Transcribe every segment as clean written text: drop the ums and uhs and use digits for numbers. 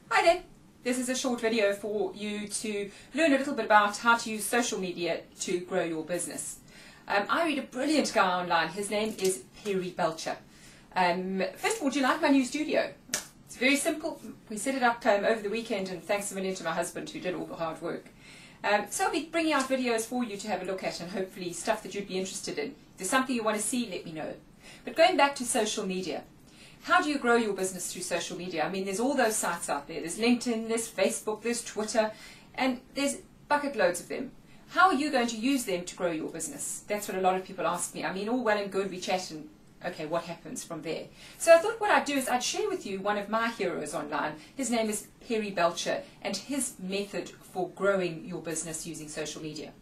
Hi there. This is a short video for you to learn a little bit about how to use social media to grow your business. I read a brilliant guy online. His name is Perry Belcher. First of all, do you like my new studio? It's very simple. We set it up over the weekend, and thanks a million to my husband who did all the hard work. So I'll be bringing out videos for you to have a look at, and hopefully stuff that you'd be interested in. If there's something you want to see, let me know. But going back to social media, how do you grow your business through social media? I mean, there's all those sites out there. There's LinkedIn, there's Facebook, there's Twitter, and there's bucket loads of them. How are you going to use them to grow your business? That's what a lot of people ask me. I mean, all well and good, we chat and, okay, what happens from there? So I thought what I'd do is I'd share with you one of my heroes online. His name is Perry Belcher, and his method for growing your business using social media.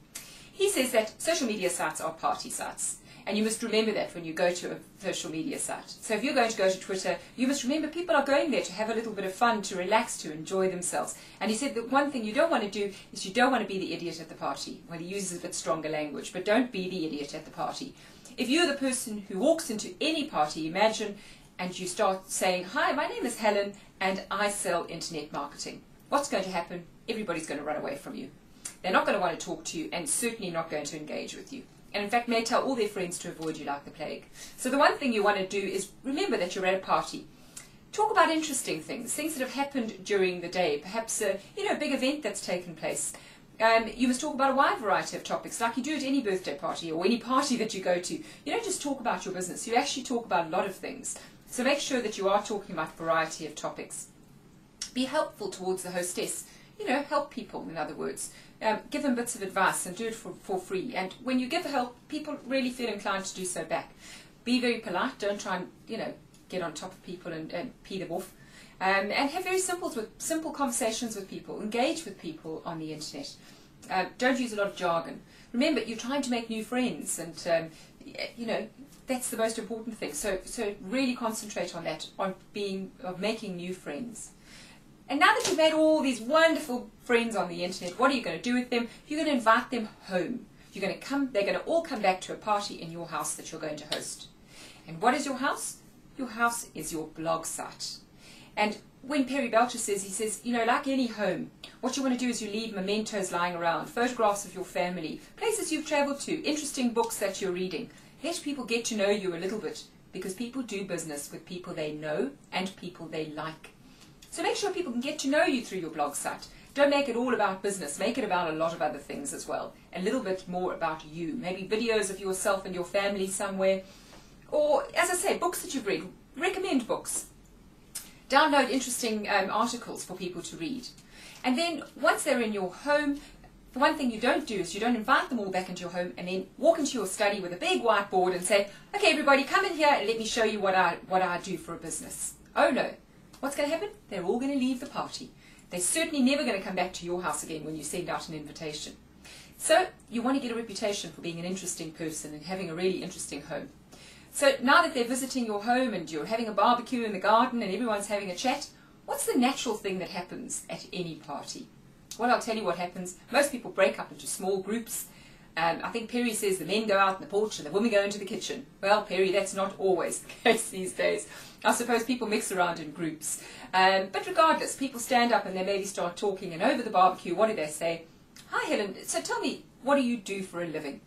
He says that social media sites are party sites. And you must remember that when you go to a social media site. So if you're going to go to Twitter, you must remember people are going there to have a little bit of fun, to relax, to enjoy themselves. And he said that one thing you don't want to do is you don't want to be the idiot at the party. Well, he uses a bit stronger language, but don't be the idiot at the party. If you're the person who walks into any party, imagine, and you start saying, "Hi, my name is Helen, and I sell internet marketing." What's going to happen? Everybody's going to run away from you. They're not going to want to talk to you, and certainly not going to engage with you. And in fact may tell all their friends to avoid you like the plague. So the one thing you want to do is remember that you're at a party. Talk about interesting things, things that have happened during the day, perhaps a big event that's taken place. You must talk about a wide variety of topics, like you do at any birthday party or any party that you go to. You don't just talk about your business, you actually talk about a lot of things. So make sure that you are talking about a variety of topics. Be helpful towards the hostess. Help people, in other words. Give them bits of advice and do it for free. And when you give help, people really feel inclined to do so back. Be very polite. Don't try and, get on top of people and pee them off. And have very simple conversations with people. Engage with people on the internet. Don't use a lot of jargon. Remember, you're trying to make new friends, and, that's the most important thing. So really concentrate on that, on making new friends. And now that you've made all these wonderful friends on the internet, what are you going to do with them? You're going to invite them home. They're going to all come back to a party in your house that you're going to host. And what is your house? Your house is your blog site. And when Perry Belcher says, he says, like any home, what you want to do is you leave mementos lying around, photographs of your family, places you've traveled to, interesting books that you're reading. Let people get to know you a little bit, because people do business with people they know and people they like. So make sure people can get to know you through your blog site. Don't make it all about business. Make it about a lot of other things as well. A little bit more about you. Maybe videos of yourself and your family somewhere. Or, as I say, books that you've read. Recommend books. Download interesting articles for people to read. And then, once they're in your home, the one thing you don't do is you don't invite them all back into your home and then walk into your study with a big whiteboard and say, "Okay, everybody, come in here and let me show you what I do for a business." Oh no. What's going to happen? They're all going to leave the party. They're certainly never going to come back to your house again when you send out an invitation. So you want to get a reputation for being an interesting person and having a really interesting home. So now that they're visiting your home and you're having a barbecue in the garden and everyone's having a chat, what's the natural thing that happens at any party? Well, I'll tell you what happens. Most people break up into small groups. I think Perry says the men go out on the porch and the women go into the kitchen. Well, Perry, that's not always the case these days. I suppose people mix around in groups. But regardless, people stand up and they maybe start talking, and over the barbecue, what do they say? "Hi, Helen, so tell me, what do you do for a living?"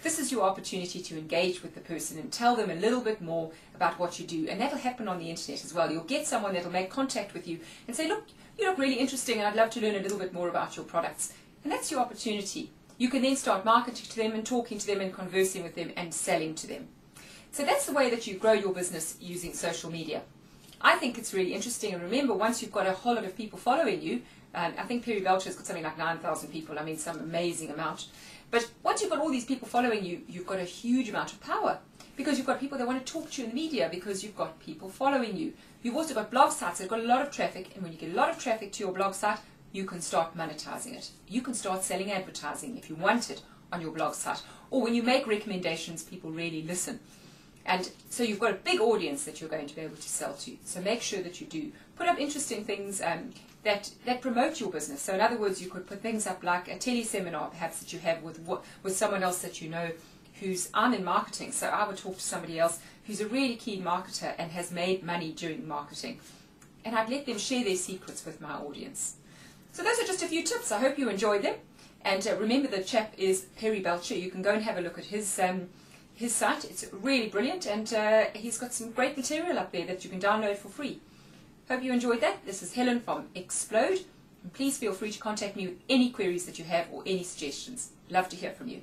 This is your opportunity to engage with the person and tell them a little bit more about what you do. And that'll happen on the internet as well. You'll get someone that'll make contact with you and say, "Look, you look really interesting and I'd love to learn a little bit more about your products." And that's your opportunity. You can then start marketing to them and talking to them and conversing with them and selling to them. So that's the way that you grow your business using social media. I think it's really interesting. And remember, once you've got a whole lot of people following you, I think Perry Belcher's got something like 9,000 people. I mean, some amazing amount. But once you've got all these people following you, you've got a huge amount of power, because you've got people that want to talk to you in the media, because you've got people following you. You've also got blog sites that have got a lot of traffic, and when you get a lot of traffic to your blog site, you can start monetizing it. You can start selling advertising if you want it on your blog site. Or when you make recommendations, people really listen. And so you've got a big audience that you're going to be able to sell to. So make sure that you do put up interesting things that promote your business. So in other words, you could put things up like a teleseminar perhaps that you have with someone else that you know who's on in marketing. So I would talk to somebody else who's a really keen marketer and has made money during marketing. and I'd let them share their secrets with my audience. So those are just a few tips. I hope you enjoyed them. And remember, the chap is Perry Belcher. You can go and have a look at his site. It's really brilliant, and he's got some great material up there that you can download for free. Hope you enjoyed that. This is Helen from Explode. And please feel free to contact me with any queries that you have or any suggestions. Love to hear from you.